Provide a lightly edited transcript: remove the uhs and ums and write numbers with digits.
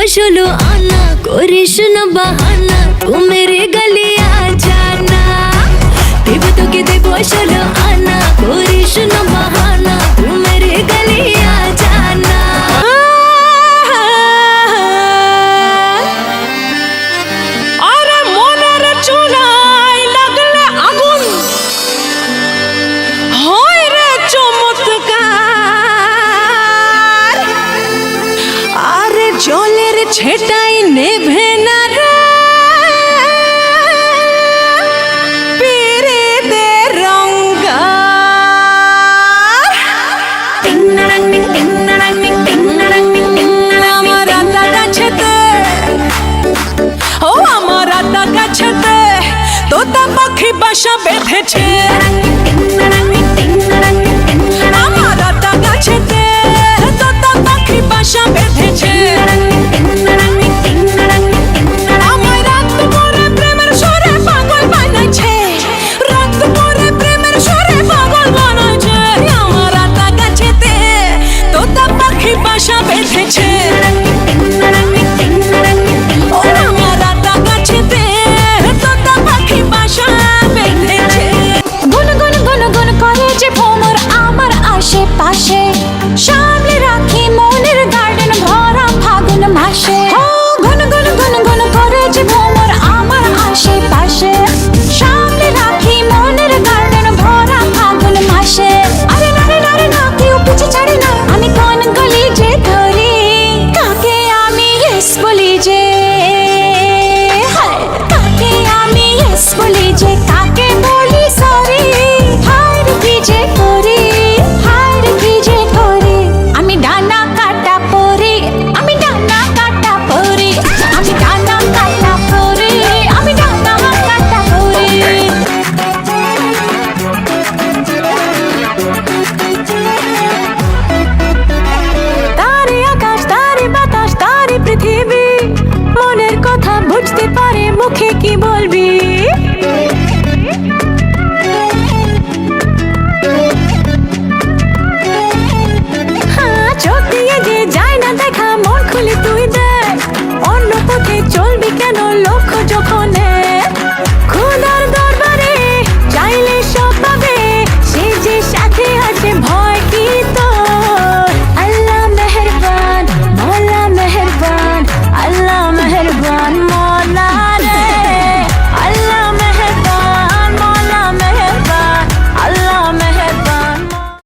16 आना, करिस ना बहाना, तू मेरे गली आ जाना। देव तो के देव 16 आना, करिस ना बहाना, तू मेरे गली आ जाना। अरे मोनेर चूल्हाय लागले आগুন, হয় রে চমৎকার। আরে জলের ছেটাই নেভে না রে পীড়িতের রঙ্গার। আমার আতা গাছেতে, ও আমার আতা গাছেতে তোতা পাখি বাসা বেঁধেছে। আমার আতা গাছেতে তোতা পাখি বাসা বেঁধেছে। আমায় রাত করে প্রেমের সুরে পাগল বানাইছে, রাত করে প্রেমের সুরে পাগল বানাইছে। আমার আতা গাছেতে তোতা পাখি বাসা বেঁধেছে। ও আমার আতা গাছেতে তোতা পাখি বাসা বেঁধেছে। গুন গুন গুন গুন করে যে ভ্রমর আমার আশেপাশে।